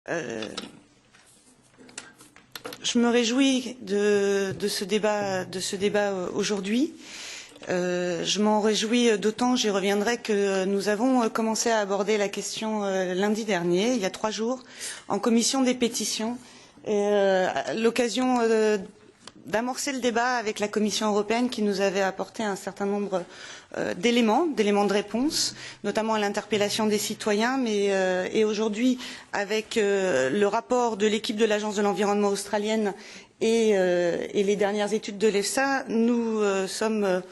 Je me réjouis de ce débat aujourd'hui. Je m'en réjouis d'autant, j'y reviendrai, que nous avons commencé à aborder la question lundi dernier, il y a 3 jours, en commission des pétitions. L'occasion d'amorcer le débat avec la Commission européenne qui nous avait apporté un certain nombre d'éléments de réponse, notamment à l'interpellation des citoyens, et aujourd'hui avec le rapport de l'équipe de l'Agence de l'environnement australienne et les dernières études de l'EFSA, nous sommes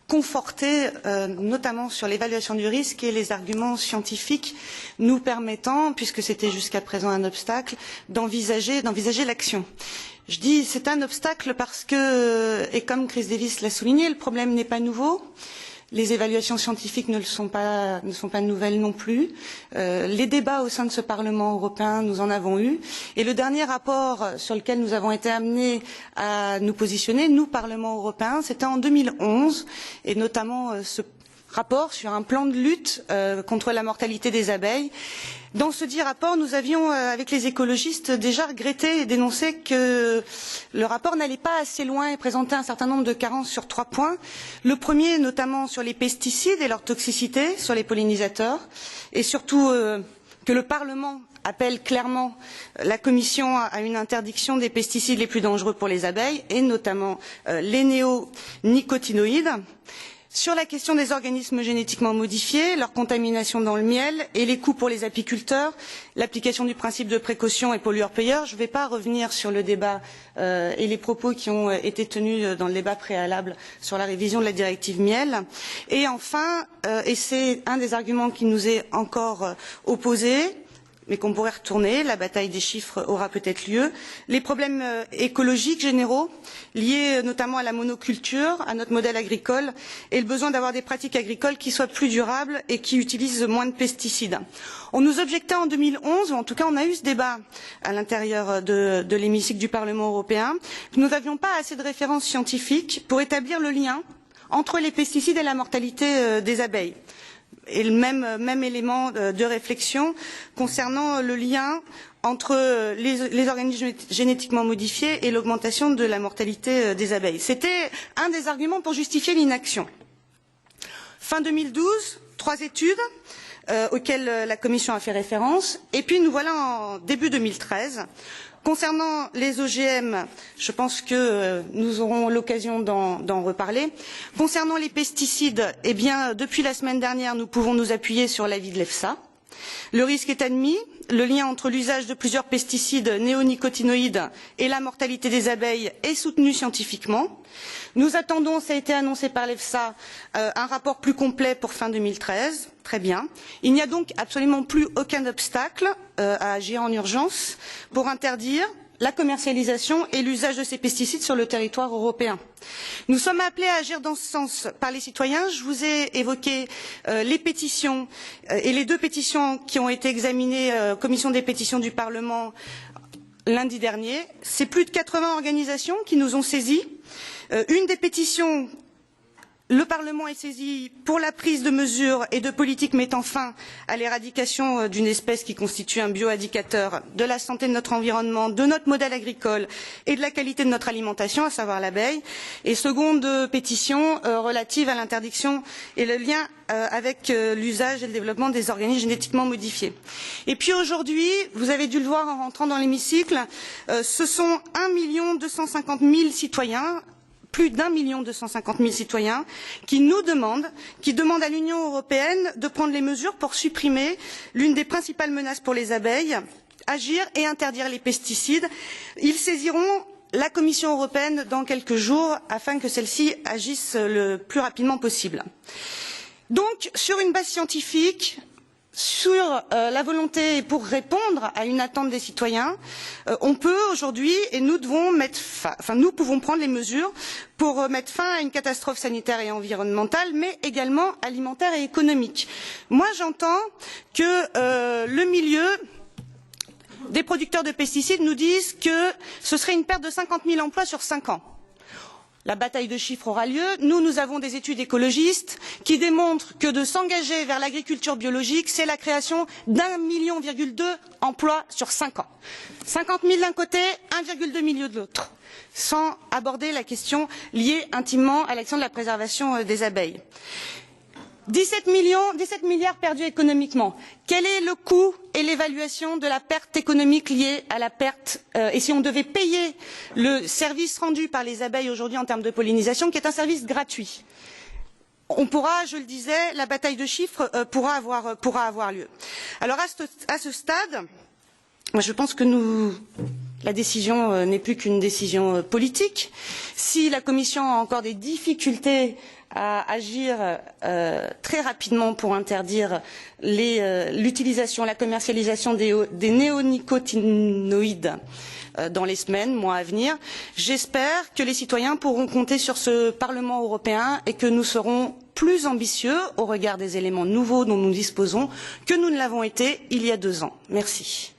confortés notamment sur l'évaluation du risque et les arguments scientifiques nous permettant, puisque c'était jusqu'à présent un obstacle, d'envisager l'action. Je dis c'est un obstacle parce que, et comme Chris Davis l'a souligné, le problème n'est pas nouveau. Les évaluations scientifiques ne sont pas nouvelles non plus. Les débats au sein de ce Parlement européen, nous en avons eu. Et le dernier rapport sur lequel nous avons été amenés à nous positionner, nous, Parlement européen, c'était en 2011, et notamment ce rapport sur un plan de lutte contre la mortalité des abeilles. Dans ce dit rapport, nous avions, avec les écologistes, déjà regretté et dénoncé que le rapport n'allait pas assez loin et présentait un certain nombre de carences sur 3 points. Le premier, notamment sur les pesticides et leur toxicité, sur les pollinisateurs, et surtout que le Parlement appelle clairement la Commission à une interdiction des pesticides les plus dangereux pour les abeilles, et notamment les néonicotinoïdes. Sur la question des organismes génétiquement modifiés, leur contamination dans le miel et les coûts pour les apiculteurs, l'application du principe de précaution et pollueur-payeur, je ne vais pas revenir sur le débat et les propos qui ont été tenus dans le débat préalable sur la révision de la directive miel. Et enfin, et c'est un des arguments qui nous est encore opposé, mais qu'on pourrait retourner, la bataille des chiffres aura peut-être lieu, les problèmes écologiques généraux, liés notamment à la monoculture, à notre modèle agricole, et le besoin d'avoir des pratiques agricoles qui soient plus durables et qui utilisent moins de pesticides. On nous objectait en 2011, ou en tout cas on a eu ce débat à l'intérieur de l'hémicycle du Parlement européen, que nous n'avions pas assez de références scientifiques pour établir le lien entre les pesticides et la mortalité des abeilles. Et le même élément de réflexion concernant le lien entre les organismes génétiquement modifiés et l'augmentation de la mortalité des abeilles. C'était un des arguments pour justifier l'inaction. Fin 2012, 3 études auxquelles la Commission a fait référence, et puis nous voilà en début 2013. Concernant les OGM, je pense que nous aurons l'occasion d'en reparler. Concernant les pesticides, eh bien, depuis la semaine dernière, nous pouvons nous appuyer sur l'avis de l'EFSA. Le risque est admis. Le lien entre l'usage de plusieurs pesticides néonicotinoïdes et la mortalité des abeilles est soutenu scientifiquement. Nous attendons, ça a été annoncé par l'EFSA, un rapport plus complet pour fin 2013. Très bien. Il n'y a donc absolument plus aucun obstacle à agir en urgence pour interdire la commercialisation et l'usage de ces pesticides sur le territoire européen. Nous sommes appelés à agir dans ce sens par les citoyens. Je vous ai évoqué les pétitions et les 2 pétitions qui ont été examinées commission des pétitions du Parlement lundi dernier. C'est plus de 80 organisations qui nous ont saisis. Une des pétitions, le Parlement est saisi pour la prise de mesures et de politiques mettant fin à l'éradication d'une espèce qui constitue un bioindicateur de la santé de notre environnement, de notre modèle agricole et de la qualité de notre alimentation, à savoir l'abeille. Et seconde pétition relative à l'interdiction et le lien avec l'usage et le développement des organismes génétiquement modifiés. Et puis aujourd'hui, vous avez dû le voir en rentrant dans l'hémicycle, ce sont 1 250 000 citoyens, plus d'1 250 000 citoyens qui nous demandent, qui demandent à l'Union européenne de prendre les mesures pour supprimer l'une des principales menaces pour les abeilles, agir et interdire les pesticides. Ils saisiront la Commission européenne dans quelques jours afin que celle-ci agisse le plus rapidement possible. Donc, sur une base scientifique, sur la volonté pour répondre à une attente des citoyens, on peut aujourd'hui, et nous devons nous pouvons prendre les mesures pour mettre fin à une catastrophe sanitaire et environnementale, mais également alimentaire et économique. Moi, j'entends que le milieu des producteurs de pesticides nous disent que ce serait une perte de 50 000 emplois sur 5 ans. la bataille de chiffres aura lieu. Nous avons des études écologistes qui démontrent que de s'engager vers l'agriculture biologique, c'est la création d'1,2 million d'emplois sur 5 ans. 50 000 d'un côté, 1,2 million de l'autre, sans aborder la question liée intimement à l'action de la préservation des abeilles. 17 milliards perdus économiquement. Quel est le coût et l'évaluation de la perte économique liée à la perte et si on devait payer le service rendu par les abeilles aujourd'hui en termes de pollinisation, qui est un service gratuit? On pourra, je le disais, la bataille de chiffres pourra avoir lieu. Alors à ce stade, moi je pense que la décision n'est plus qu'une décision politique. Si la Commission a encore des difficultés à agir très rapidement pour interdire l'utilisation, la commercialisation des néonicotinoïdes dans les semaines, mois à venir, j'espère que les citoyens pourront compter sur ce Parlement européen et que nous serons plus ambitieux au regard des éléments nouveaux dont nous disposons que nous ne l'avons été il y a 2 ans. Merci.